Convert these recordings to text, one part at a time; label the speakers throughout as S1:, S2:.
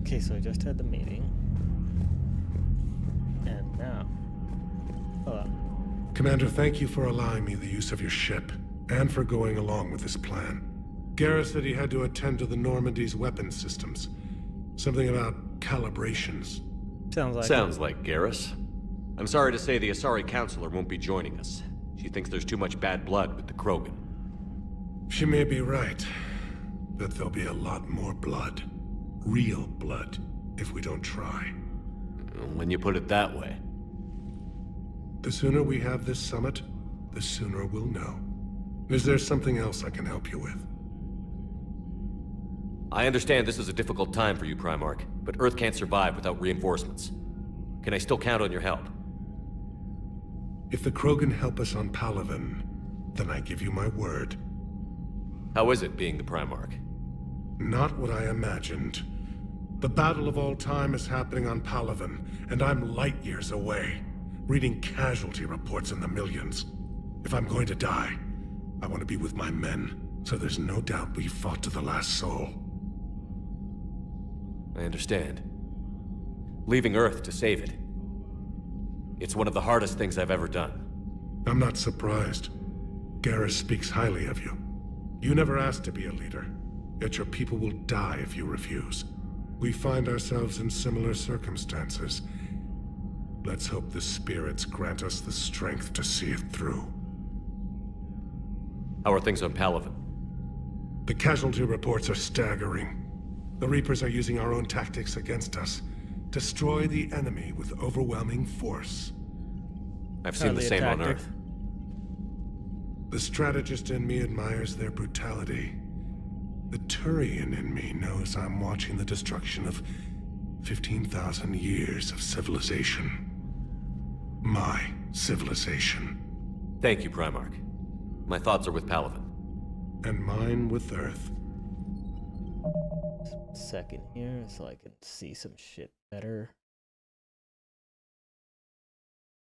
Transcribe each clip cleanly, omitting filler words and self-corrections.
S1: Okay, so I just had the meeting. And now... Hello.
S2: Commander, thank you for allowing me the use of your ship, and for going along with this plan. Garrus said he had to attend to the Normandy's weapons systems. Something about calibrations.
S1: Sounds
S3: like Garrus. I'm sorry to say the Asari Counselor won't be joining us. She thinks there's too much bad blood with the Krogan.
S2: She may be right, but there'll be a lot more blood. Real blood, if we don't try.
S3: When you put it that way.
S2: The sooner we have this summit, the sooner we'll know. Is there something else I can help you with?
S3: I understand this is a difficult time for you, Primarch, but Earth can't survive without reinforcements. Can I still count on your help?
S2: If the Krogan help us on Palaven, then I give you my word.
S3: How is it being the Primarch?
S2: Not what I imagined. The battle of all time is happening on Palaven, and I'm light years away, reading casualty reports in the millions. If I'm going to die, I want to be with my men, so there's no doubt we fought to the last soul.
S3: I understand. Leaving Earth to save it. It's one of the hardest things I've ever done.
S2: I'm not surprised. Garrus speaks highly of you. You never asked to be a leader, yet your people will die if you refuse. We find ourselves in similar circumstances. Let's hope the spirits grant us the strength to see it through.
S3: How are things on Palaven?
S2: The casualty reports are staggering. The Reapers are using our own tactics against us. Destroy the enemy with overwhelming force.
S3: I've seen the
S1: Hardly a
S3: same on
S1: tactic.
S3: Earth.
S2: The strategist in me admires their brutality. The Turian in me knows I'm watching the destruction of 15,000 years of civilization. My civilization.
S3: Thank you, Primarch. My thoughts are with Palaven.
S2: And mine with Earth.
S1: Second here so I can see some shit better.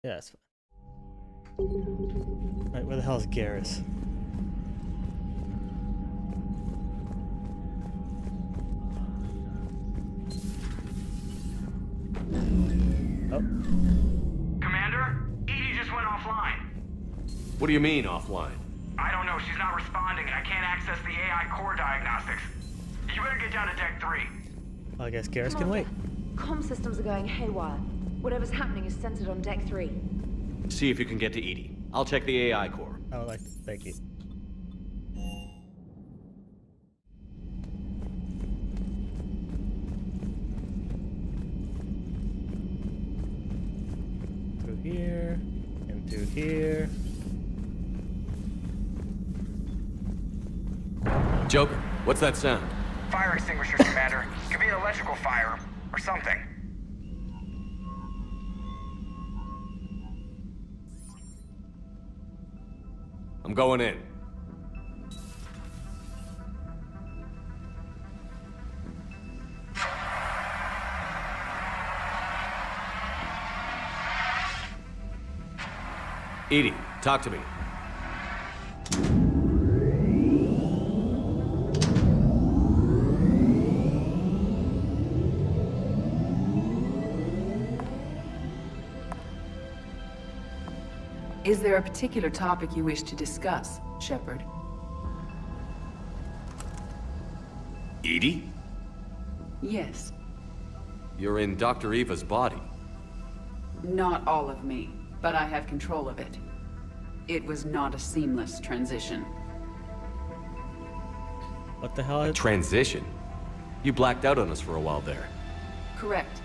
S1: Yeah, that's fine. Alright, where the hell is Garrus? Oh.
S4: Commander? Edie just went offline.
S3: What do you mean, offline?
S4: I don't know, she's not responding and I can't access the AI core diagnostics. You better get down to deck 3.
S1: Well, I guess Garrus can wait.
S5: Comm systems are going haywire. Whatever's happening is centered on deck 3.
S3: See if you can get to Edie. I'll check the AI core.
S1: I would like to. Thank you. Through here, and through here.
S3: Joker, what's that sound?
S4: Fire extinguishers, Commander. Could be an electrical fire, or something.
S3: I'm going in. Edie, talk to me.
S6: Is there a particular topic you wish to discuss, Shepard?
S3: Edie?
S6: Yes.
S3: You're in Dr. Eva's body.
S6: Not all of me, but I have control of it. It was not a seamless transition.
S1: What the hell?
S3: A transition? You blacked out on us for a while there.
S6: Correct.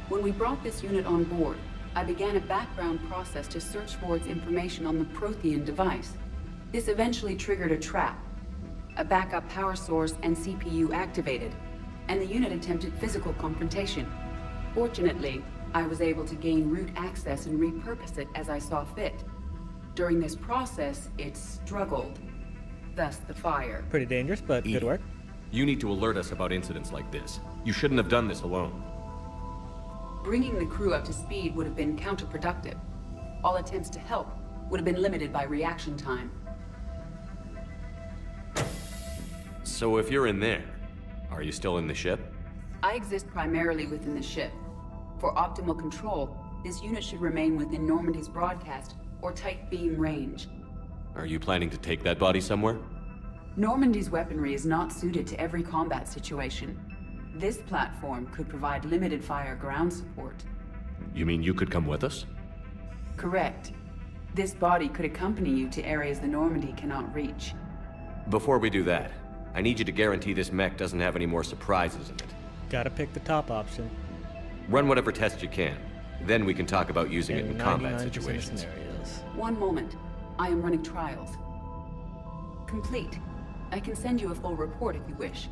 S6: When we brought this unit on board, I began a background process to search for its information on the Prothean device. This eventually triggered a trap. A backup power source and CPU activated, and the unit attempted physical confrontation. Fortunately, I was able to gain root access and repurpose it as I saw fit. During this process, it struggled. Thus the fire.
S1: Pretty dangerous, but good work.
S3: You need to alert us about incidents like this. You shouldn't have done this alone.
S6: Bringing the crew up to speed would have been counterproductive. All attempts to help would have been limited by reaction time.
S3: So if you're in there, are you still in the ship?
S6: I exist primarily within the ship. For optimal control, this unit should remain within Normandy's broadcast or tight beam range.
S3: Are you planning to take that body somewhere?
S6: Normandy's weaponry is not suited to every combat situation. This platform could provide limited fire ground support.
S3: You mean you could come with us?
S6: Correct. This body could accompany you to areas the Normandy cannot reach.
S3: Before we do that, I need you to guarantee this mech doesn't have any more surprises in it.
S1: Gotta pick the top option.
S3: Run whatever tests you can. Then we can talk about using it in combat
S1: 99% of
S3: situations.
S1: scenarios.
S6: One moment. I am running trials. Complete. I can send you a full report if you wish.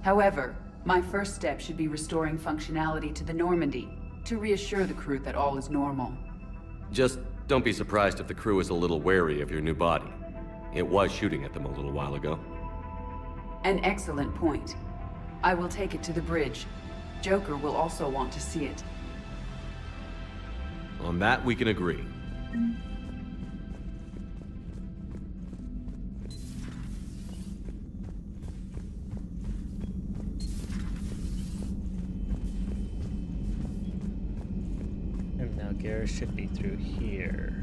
S6: However, my first step should be restoring functionality to the Normandy to reassure the crew that all is normal.
S3: Just don't be surprised if the crew is a little wary of your new body. It was shooting at them a little while ago.
S6: An excellent point. I will take it to the bridge. Joker will also want to see it.
S3: On that, we can agree.
S1: And now Garrus should be through here.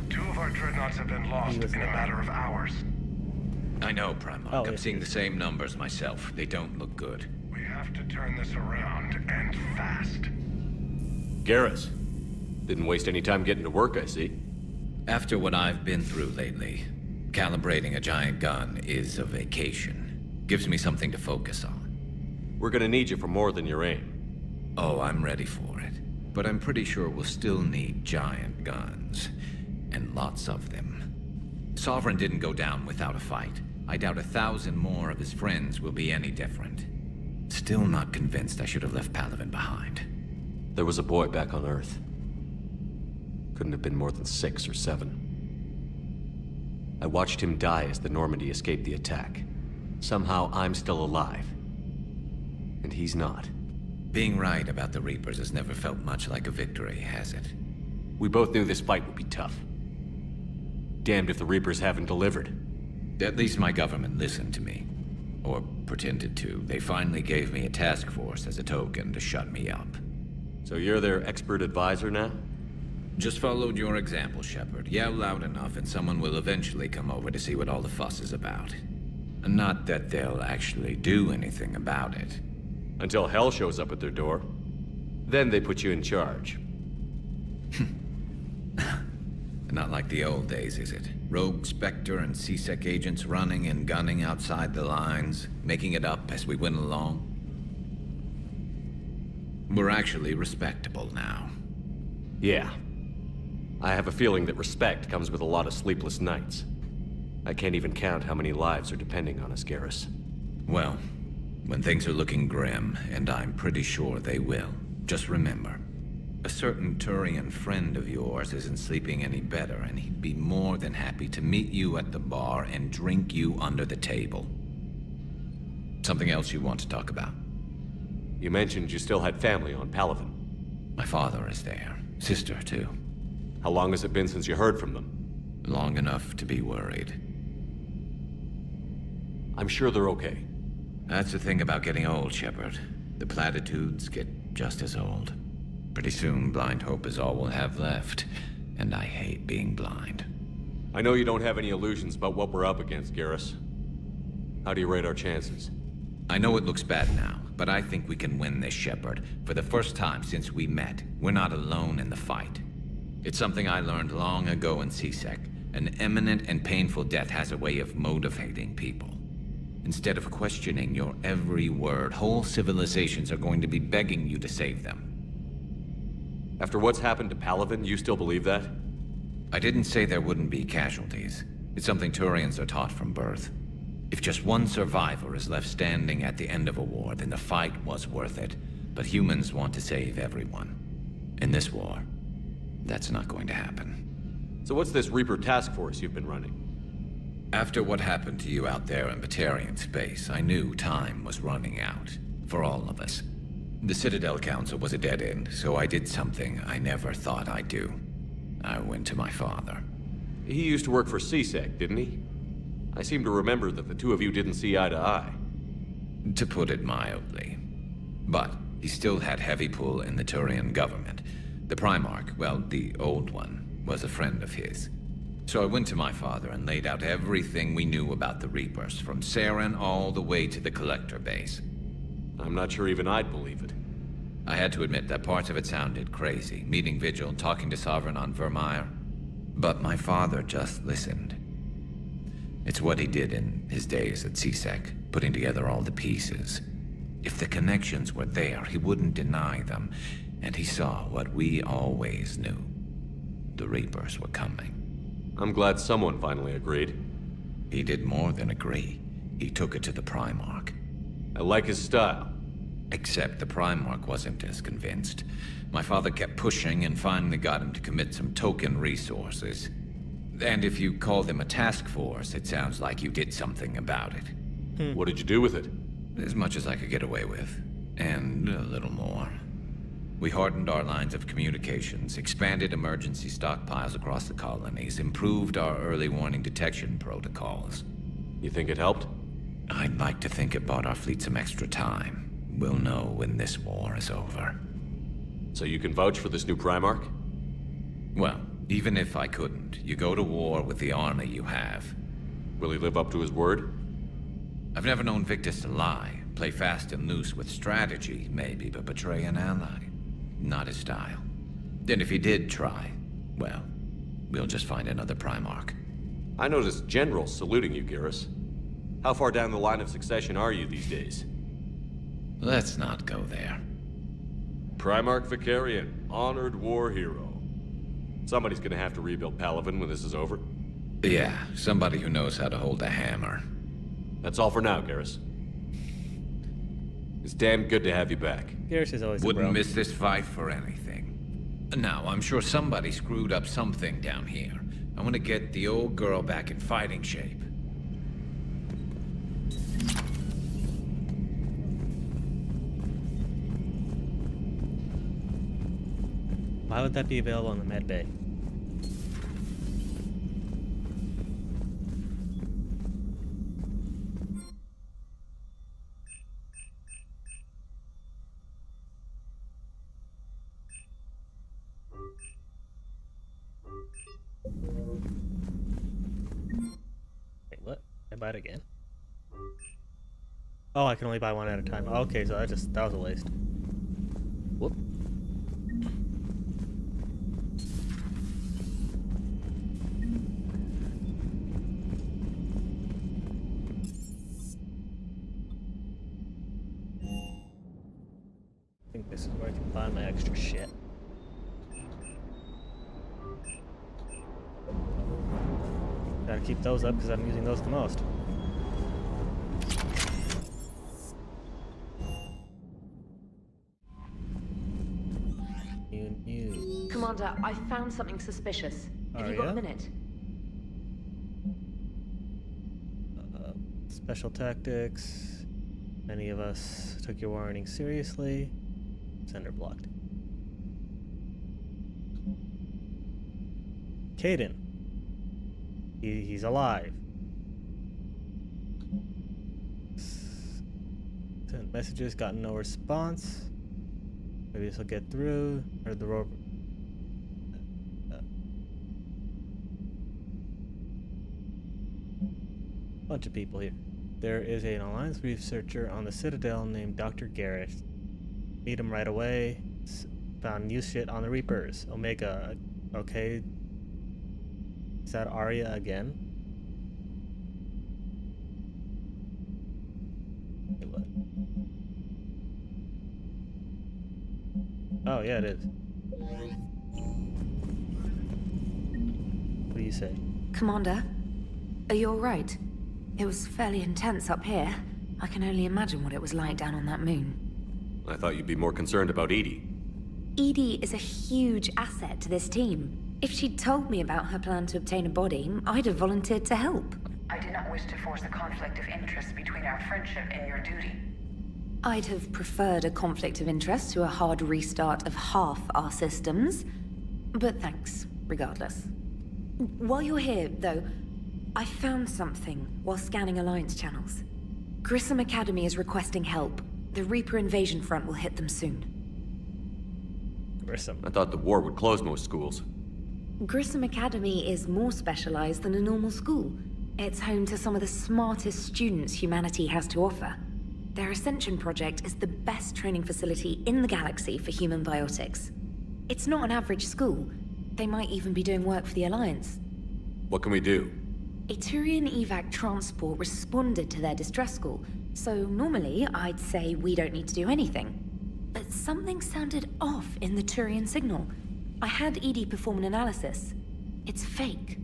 S2: Two of our dreadnoughts have been lost in a matter of hours.
S7: I know, Primarch.
S1: Oh,
S7: I'm
S1: yes,
S7: seeing the
S1: yes.
S7: same numbers myself. They don't look good.
S2: We have to turn this around, and fast.
S3: Garrus. Didn't waste any time getting to work, I see.
S7: After what I've been through lately, calibrating a giant gun is a vacation. Gives me something to focus on.
S3: We're gonna need you for more than your aim.
S7: Oh, I'm ready for it. But I'm pretty sure we'll still need giant guns. And lots of them. Sovereign didn't go down without a fight. I doubt 1,000 more of his friends will be any different. Still not convinced I should have left Palaven behind.
S3: There was a boy back on Earth. Couldn't have been more than 6 or 7. I watched him die as the Normandy escaped the attack. Somehow I'm still alive. And he's not.
S7: Being right about the Reapers has never felt much like a victory, has it?
S3: We both knew this fight would be tough. Damned if the Reapers haven't delivered.
S7: At least my government listened to me. Or pretended to. They finally gave me a task force as a token to shut me up.
S3: So you're their expert advisor now?
S7: Just followed your example, Shepard. Yell loud enough and someone will eventually come over to see what all the fuss is about. Not that they'll actually do anything about it.
S3: Until hell shows up at their door. Then they put you in charge.
S7: Not like the old days, is it? Rogue Spectre and C-Sec agents running and gunning outside the lines, making it up as we went along. We're actually respectable now.
S3: Yeah. I have a feeling that respect comes with a lot of sleepless nights. I can't even count how many lives are depending on us, Garrus.
S7: Well, when things are looking grim, and I'm pretty sure they will, just remember, a certain Turian friend of yours isn't sleeping any better, and he'd be more than happy to meet you at the bar and drink you under the table. Something else you want to talk about?
S3: You mentioned you still had family on Palaven.
S7: My father is there. Sister, too.
S3: How long has it been since you heard from them?
S7: Long enough to be worried.
S3: I'm sure they're okay.
S7: That's the thing about getting old, Shepard. The platitudes get just as old. Pretty soon, blind hope is all we'll have left. And I hate being blind.
S3: I know you don't have any illusions about what we're up against, Garrus. How do you rate our chances?
S7: I know it looks bad now, but I think we can win this, Shepard. For the first time since we met, we're not alone in the fight. It's something I learned long ago in C-Sec. An imminent and painful death has a way of motivating people. Instead of questioning your every word, whole civilizations are going to be begging you to save them.
S3: After what's happened to Palaven, you still believe that?
S7: I didn't say there wouldn't be casualties. It's something Turians are taught from birth. If just one survivor is left standing at the end of a war, then the fight was worth it. But humans want to save everyone. In this war, that's not going to happen.
S3: So what's this Reaper task force you've been running?
S7: After what happened to you out there in Batarian space, I knew time was running out. For all of us. The Citadel Council was a dead end, so I did something I never thought I'd do. I went to my father.
S3: He used to work for C-Sec, didn't he? I seem to remember that the two of you didn't see eye to eye.
S7: To put it mildly. But he still had heavy pull in the Turian government. The Primarch, well, the old one, was a friend of his. So I went to my father and laid out everything we knew about the Reapers, from Saren all the way to the Collector base.
S3: I'm not sure even I'd believe it.
S7: I had to admit that parts of it sounded crazy, meeting Vigil, talking to Sovereign on Vermeer. But my father just listened. It's what he did in his days at CSEC, putting together all the pieces. If the connections were there, he wouldn't deny them, and he saw what we always knew. The Reapers were coming.
S3: I'm glad someone finally agreed.
S7: He did more than agree. He took it to the Primarch.
S3: I like his style.
S7: Except the Primarch wasn't as convinced. My father kept pushing and finally got him to commit some token resources. And if you call them a task force, it sounds like you did something about it.
S3: What did you do with it?
S7: As much as I could get away with. And a little more. We hardened our lines of communications, expanded emergency stockpiles across the colonies, improved our early warning detection protocols.
S3: You think it helped?
S7: I'd like to think it bought our fleet some extra time. We'll know when this war is over.
S3: So you can vouch for this new Primarch?
S7: Well, even if I couldn't, you go to war with the army you have.
S3: Will he live up to his word?
S7: I've never known Victus to lie. Play fast and loose with strategy, maybe, but betray an ally. Not his style. And if he did try, well, we'll just find another Primarch.
S3: I noticed generals saluting you, Garrus. How far down the line of succession are you these days?
S7: Let's not go there.
S3: Primarch Vicarian, honored war hero. Somebody's gonna have to rebuild Palaven when this is over.
S7: Yeah, somebody who knows how to hold a hammer.
S3: That's all for now, Garrus. It's damn good to have you back.
S1: Garrus is always a
S7: Wouldn't
S1: bro.
S7: miss this fight for anything. Now, I'm sure somebody screwed up something down here. I want to get the old girl back in fighting shape.
S1: Why would that be available in the med bay? Wait, what? I buy it again? Oh, I can only buy one at a time. Okay, so that was a waste. Whoop. I think this is where I can buy my extra shit. Gotta keep those up because I'm using those the most. New.
S5: Commander, I found something suspicious. Have
S1: Oh,
S5: you got
S1: yeah?
S5: a minute?
S1: Special tactics. Many of us took your warning seriously. Sender blocked. Caden. He's alive. Sent messages, gotten no response. Maybe this will get through. Heard the rope. Bunch of people here. There is an Alliance researcher on the Citadel named Dr. Garrett. Meet him right away. Found new shit on the Reapers. Omega. Okay. Is that Arya again? Wait, what? Oh, yeah, it is. What do you say?
S5: Commander, are you alright? It was fairly intense up here. I can only imagine what it was like down on that moon.
S3: I thought you'd be more concerned about Edie.
S5: Edie is a huge asset to this team. If she'd told me about her plan to obtain a body, I'd have volunteered to help.
S8: I did not wish to force a conflict of interest between our friendship and your duty.
S5: I'd have preferred a conflict of interest to a hard restart of half our systems. But thanks, regardless. While you're here, though, I found something while scanning Alliance channels. Grissom Academy is requesting help. The Reaper invasion front will hit them soon.
S1: Grissom.
S3: I thought the war would close most schools.
S5: Grissom Academy is more specialized than a normal school. It's home to some of the smartest students humanity has to offer. Their Ascension project is the best training facility in the galaxy for human biotics. It's not an average school. They might even be doing work for the Alliance.
S3: What can we do?
S5: A Turian evac transport responded to their distress call, so normally I'd say we don't need to do anything. But something sounded off in the Turian signal. I had Edie perform an analysis. It's fake.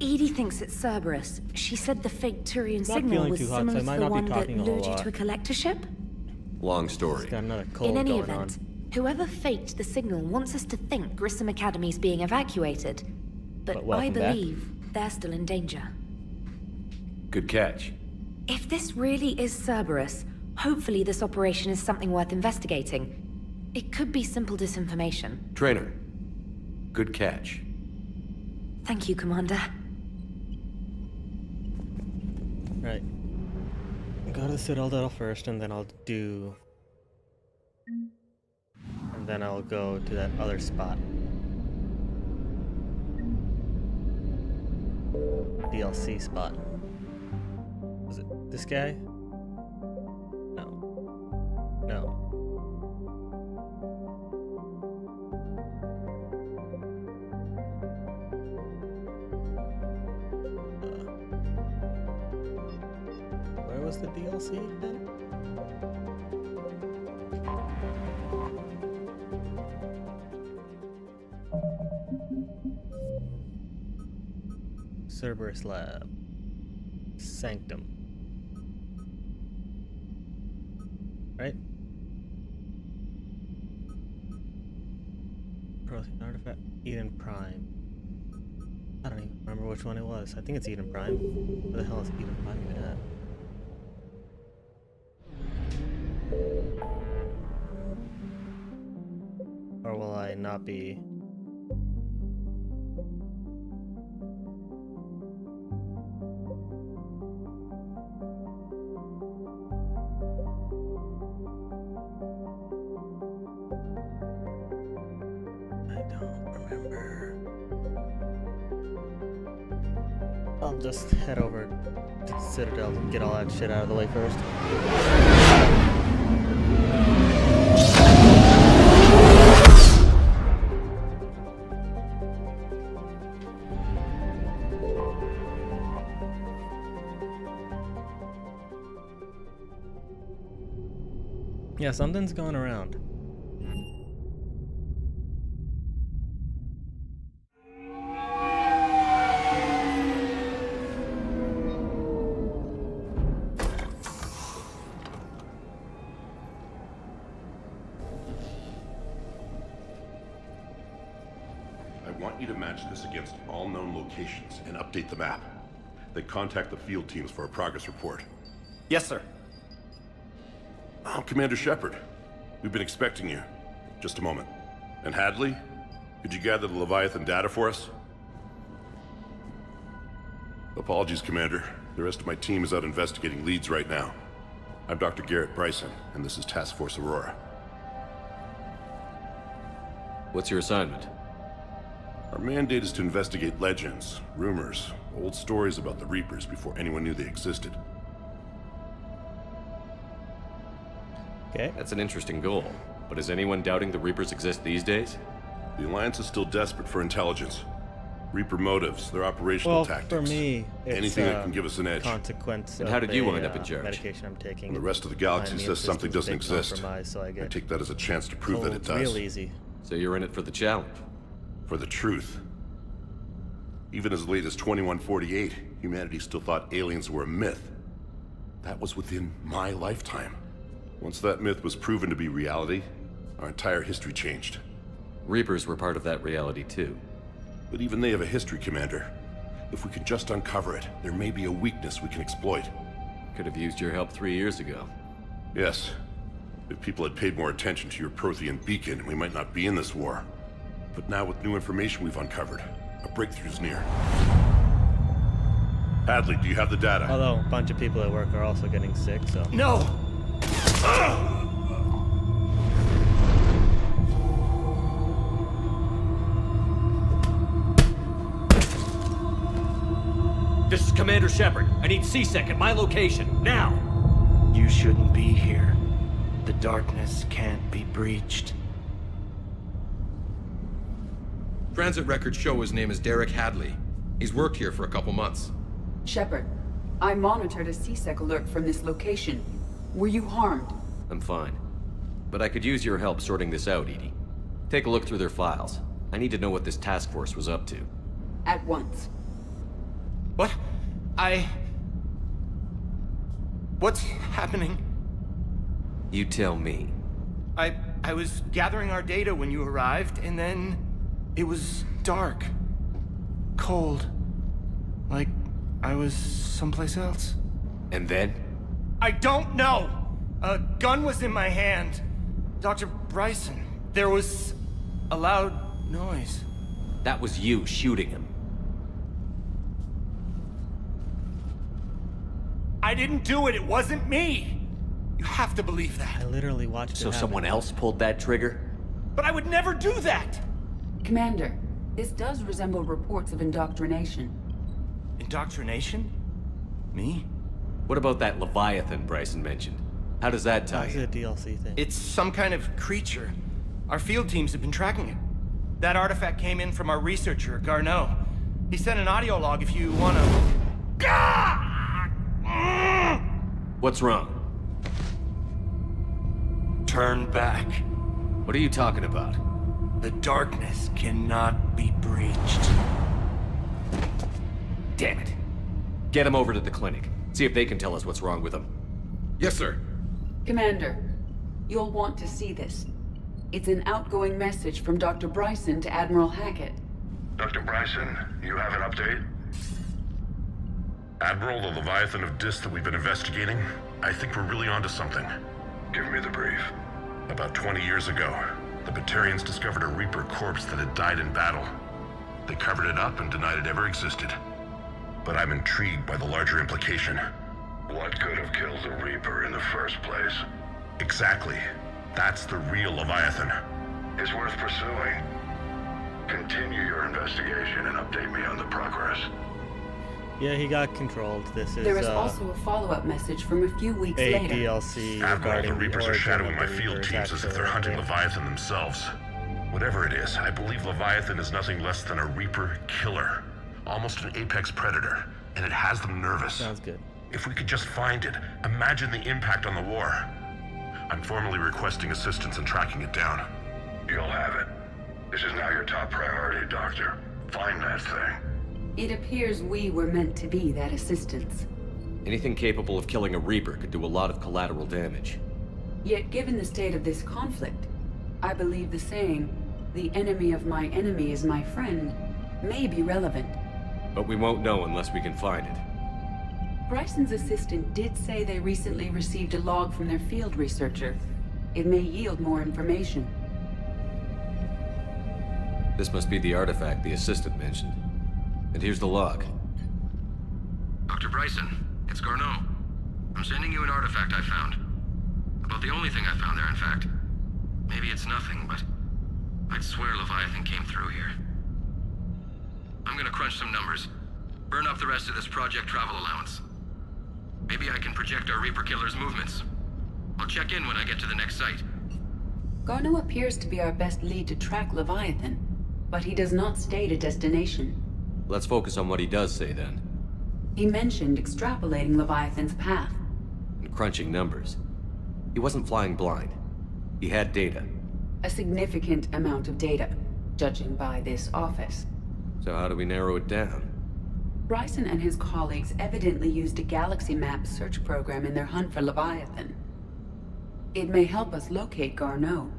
S5: Edie thinks it's Cerberus. She said the fake Turian signal
S1: feeling
S5: was
S1: too hot, so
S5: similar
S1: I
S5: to
S1: might
S5: the
S1: not be
S5: one that
S1: talking a whole
S5: lured you
S1: lot.
S5: to a collector ship.
S3: Long story.
S1: Got another cold
S5: In any
S1: going
S5: event,
S1: on.
S5: whoever faked the signal wants us to think Grissom Academy's being evacuated. But I
S1: welcome back.
S5: believe they're still in danger.
S3: Good catch.
S5: If this really is Cerberus, hopefully this operation is something worth investigating. It could be simple disinformation.
S3: Trainer. Good catch.
S5: Thank you, Commander.
S1: Right. Go to the Citadel first, and then I'll do... And then I'll go to that other spot. DLC spot. Was it this guy? No. No. Where was the DLC then? Cerberus Lab. Sanctum. Right? Protein artifact. Eden Prime. I don't even remember which one it was. I think it's Eden Prime. Where the hell is Eden Prime at? Or will I not be? I don't remember. I'll just head over to the Citadel and get all that shit out of the way first. Yeah, something's going around.
S9: I want you to match this against all known locations and update the map. Then contact the field teams for a progress report.
S10: Yes, sir.
S9: I'm Commander Shepard. We've been expecting you. Just a moment. And Hadley? Could you gather the Leviathan data for us? Apologies, Commander. The rest of my team is out investigating leads right now. I'm Dr. Garrett Bryson, and this is Task Force Aurora.
S3: What's your assignment?
S9: Our mandate is to investigate legends, rumors, old stories about the Reapers before anyone knew they existed.
S1: Okay.
S3: That's an interesting goal. But is anyone doubting the Reapers exist these days?
S9: The Alliance is still desperate for intelligence. Reaper motives, their operational
S1: Well,
S9: tactics.
S1: for me, it's
S9: anything that can give us an edge.
S1: consequence
S3: And
S1: of
S3: how did you
S1: a,
S3: wind up in charge?
S1: medication I'm taking.
S9: And the rest of the
S1: My
S9: galaxy
S1: immune
S9: says something
S1: system's a
S9: doesn't
S1: bit
S9: exist.
S1: compromised, so I
S9: I
S1: get
S9: take that as a chance to prove that it
S1: colds
S9: does.
S1: real easy.
S3: So you're in it for the challenge.
S9: For the truth. Even as late as 2148, humanity still thought aliens were a myth. That was within my lifetime. Once that myth was proven to be reality, our entire history changed.
S3: Reapers were part of that reality too.
S9: But even they have a history, Commander. If we can just uncover it, there may be a weakness we can exploit.
S3: Could have used your help 3 years ago.
S9: Yes. If people had paid more attention to your Prothean beacon, we might not be in this war. But now with new information we've uncovered, a breakthrough's near. Hadley, do you have the data?
S1: Although a bunch of people at work are also getting sick, so.
S10: No!
S3: This is Commander Shepard. I need C-Sec at my location, now!
S10: You shouldn't be here. The darkness can't be breached.
S11: Transit records show his name is Derek Hadley. He's worked here for a couple months.
S6: Shepard, I monitored a C-Sec alert from this location. Were you harmed?
S3: I'm fine. But I could use your help sorting this out, Edie. Take a look through their files. I need to know what this task force was up to.
S6: At once.
S10: What? What's happening?
S3: You tell me.
S10: I was gathering our data when you arrived, and then it was dark. Cold. Like I was someplace else.
S3: And then?
S10: I don't know! A gun was in my hand. Dr. Bryson, there was a loud noise.
S3: That was you shooting him.
S10: I didn't do it, it wasn't me! You have to believe that.
S1: I literally watched it
S3: So
S1: happen.
S3: someone else pulled that trigger?
S10: But I would never do that!
S6: Commander, this does resemble reports of indoctrination.
S10: Indoctrination? Me?
S3: What about that Leviathan Bryson mentioned? How does that tie
S1: That's
S3: in?
S1: a DLC thing.
S10: It's some kind of creature. Our field teams have been tracking it. That artifact came in from our researcher, Garneau. He sent an audio log if you wanna...
S3: What's wrong?
S10: Turn back.
S3: What are you talking about?
S10: The darkness cannot be breached.
S3: Damn it. Get him over to the clinic. See if they can tell us what's wrong with him.
S11: Yes, sir.
S6: Commander, you'll want to see this. It's an outgoing message from Dr. Bryson to Admiral Hackett.
S2: Dr. Bryson, you have an update? Admiral, the Leviathan of Dis that we've been investigating, I think we're really onto something. Give me the brief. About 20 years ago, the Batarians discovered a Reaper corpse that had died in battle. They covered it up and denied it ever existed. But I'm intrigued by the larger implication. What could have killed the Reaper in the first place? Exactly. That's the real Leviathan. It's worth pursuing. Continue your investigation and update me on the progress.
S1: Yeah, he got controlled. This is
S6: There is also a follow-up message from a few weeks
S1: a
S6: later.
S1: DLC
S2: Admiral,
S1: regarding
S2: the Reapers are
S1: origin
S2: shadowing
S1: of
S2: my
S1: the
S2: field
S1: Reapers
S2: teams as if they're
S1: actual
S2: hunting
S1: thing.
S2: Leviathan themselves. Whatever it is, I believe Leviathan is nothing less than a Reaper killer. Almost an apex predator, and it has them nervous.
S1: Sounds good.
S2: If we could just find it, imagine the impact on the war. I'm formally requesting assistance in tracking it down. You'll have it. This is now your top priority, Doctor. Find that thing.
S6: It appears we were meant to be that assistance.
S3: Anything capable of killing a Reaper could do a lot of collateral damage.
S6: Yet given the state of this conflict, I believe the saying, "The enemy of my enemy is my friend," may be relevant.
S3: But we won't know unless we can find it.
S6: Bryson's assistant did say they recently received a log from their field researcher. It may yield more information.
S3: This must be the artifact the assistant mentioned. And here's the log.
S11: Dr. Bryson, it's Garneau. I'm sending you an artifact I found. About the only thing I found there, in fact. Maybe it's nothing, but I'd swear Leviathan came through here. I'm gonna crunch some numbers. Burn up the rest of this project travel allowance. Maybe I can project our Reaper killer's movements. I'll check in when I get to the next site.
S6: Garneau appears to be our best lead to track Leviathan, but he does not state a destination.
S3: Let's focus on what he does say then.
S6: He mentioned extrapolating Leviathan's path.
S3: And crunching numbers. He wasn't flying blind. He had data.
S6: A significant amount of data, judging by this office.
S3: So how do we narrow it down?
S6: Bryson and his colleagues evidently used a galaxy map search program in their hunt for Leviathan. It may help us locate Garneau.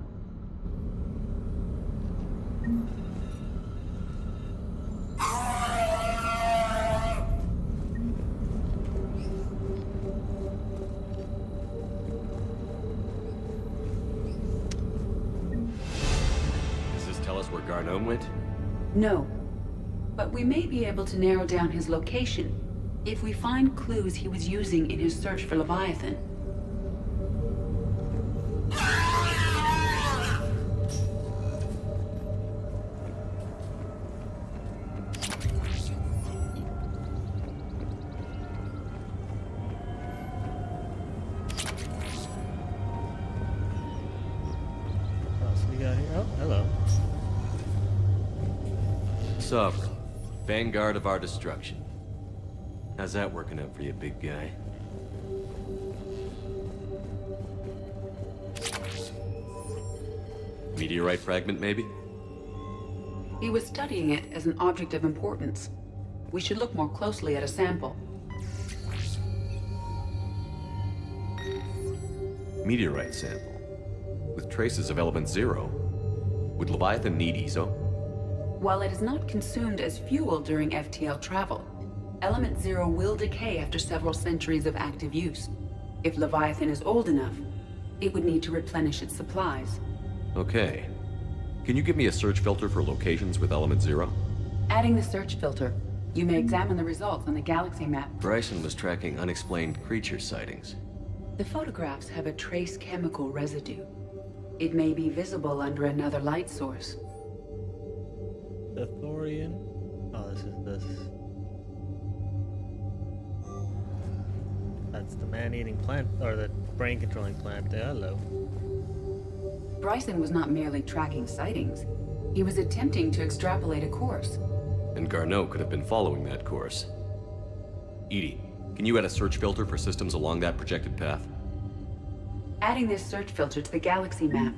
S3: Does this tell us where Garneau went?
S6: No, but we may be able to narrow down his location. If we find clues he was using in his search for Leviathan,
S1: What else we got here? Oh, hello.
S3: Sovereign, vanguard of our destruction. How's that working out for you, big guy? Meteorite fragment, maybe?
S6: he was studying it as an object of importance. We should look more closely at a sample.
S3: Meteorite sample. With traces of element 0. Would Leviathan need ESO?
S6: While it is not consumed as fuel during FTL travel, Element Zero will decay after several centuries of active use. If Leviathan is old enough, it would need to replenish its supplies.
S3: Okay. Can you give me a search filter for locations with element 0?
S6: Adding the search filter, you may examine the results on the galaxy map.
S3: Bryson was tracking unexplained creature sightings.
S6: The photographs have a trace chemical residue. It may be visible under another light source.
S1: The Thorian. Oh, this is this. That's the man-eating plant, or the brain-controlling plant. Hello.
S6: Bryson was not merely tracking sightings. He was attempting to extrapolate a course.
S3: And Garneau could have been following that course. Edie, can you add a search filter for systems along that projected path?
S6: Adding this search filter to the galaxy map.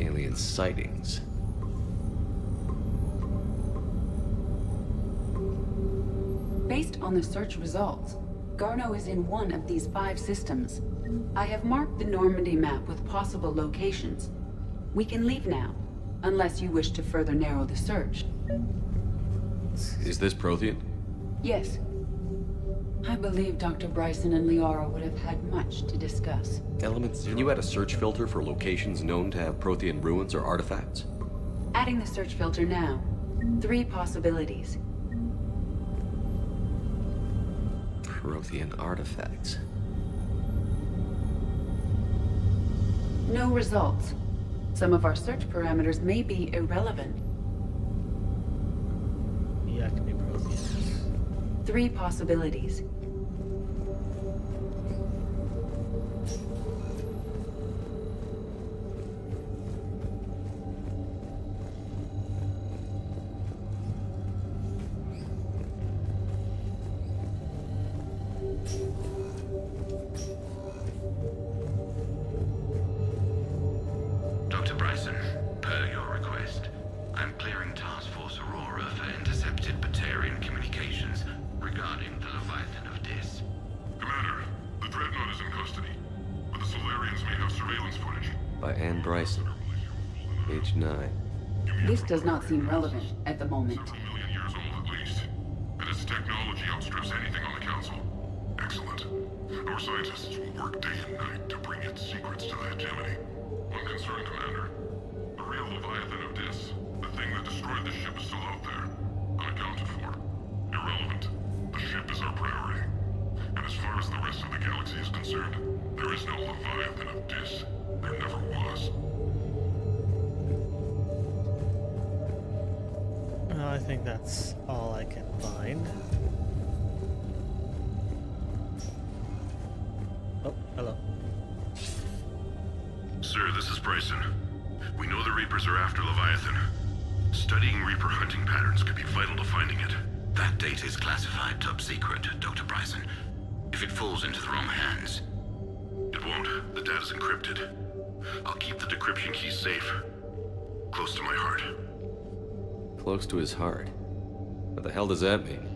S3: Alien sightings.
S6: Based on the search results, Garneau is in one of these 5 systems. I have marked the Normandy map with possible locations. We can leave now, unless you wish to further narrow the search.
S3: Is this Prothean?
S6: Yes. I believe Dr. Bryson and Liara would have had much to discuss.
S3: Elements. Can you add a search filter for locations known to have Prothean ruins or artifacts?
S6: Adding the search filter now. 3 possibilities.
S3: Prothean artifacts.
S6: No results. Some of our search parameters may be irrelevant.
S1: Deactivate Protheans.
S6: 3 possibilities.
S11: Dr. Bryson, per your request, I'm clearing Task Force Aurora for intercepted Batarian communications regarding the Leviathan of Dis.
S2: Commander, the Dreadnought is in custody, but the Solarians may have surveillance footage.
S3: By Anne Bryson. Page 9.
S6: This does not seem relevant at the moment.
S2: Several million years old at least, and its technology outstrips anything on the Council. Excellent. Our scientists will work day and night to bring its secrets to the hegemony. One concern, Commander. The real Leviathan of Dis, the thing that destroyed the ship, is still out there. Unaccounted for. Irrelevant. The ship is our priority. And as far as the rest of the galaxy is concerned, there is no Leviathan of Dis. There never was.
S1: Well, I think that's all I can find. Oh, hello.
S2: Sir, this is Bryson. We know the Reapers are after Leviathan. Studying Reaper hunting patterns could be vital to finding it.
S11: That data is classified top secret, Dr. Bryson. If it falls into the wrong hands,
S2: It won't. The data's encrypted. I'll keep the decryption key safe. Close to my heart.
S3: Close to his heart. What the hell does that mean?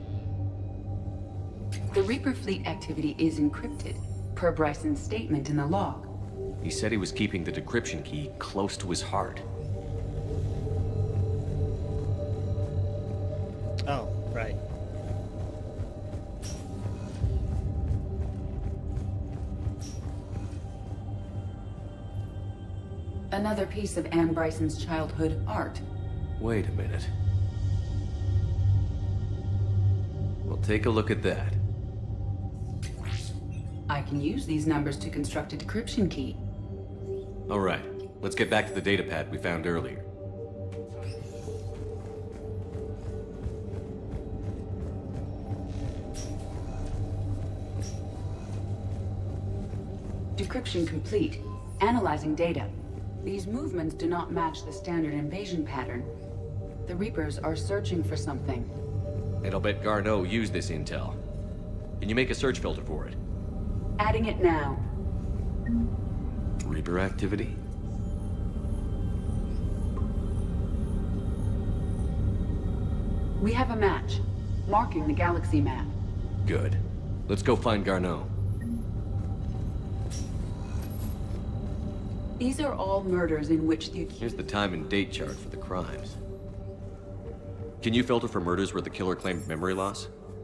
S6: The Reaper fleet activity is encrypted, per Bryson's statement in the log.
S3: He said he was keeping the decryption key close to his heart.
S1: Oh, right.
S6: Another piece of Anne Bryson's childhood art.
S3: Wait a minute. Well, take a look at that.
S6: I can use these numbers to construct a decryption key.
S3: All right, let's get back to the datapad we found earlier.
S6: Decryption complete. Analyzing data. These movements do not match the standard invasion pattern. The Reapers are searching for something.
S3: And I'll bet Garneau used this intel. Can you make a search filter for it?
S6: Adding it now.
S3: Reaper activity?
S6: We have a match, marking the galaxy map.
S3: Good. Let's go find Garneau.
S6: These are all murders in which the accused...
S3: Here's the time and date chart for the crimes. Can you filter for murders where the killer claimed memory loss?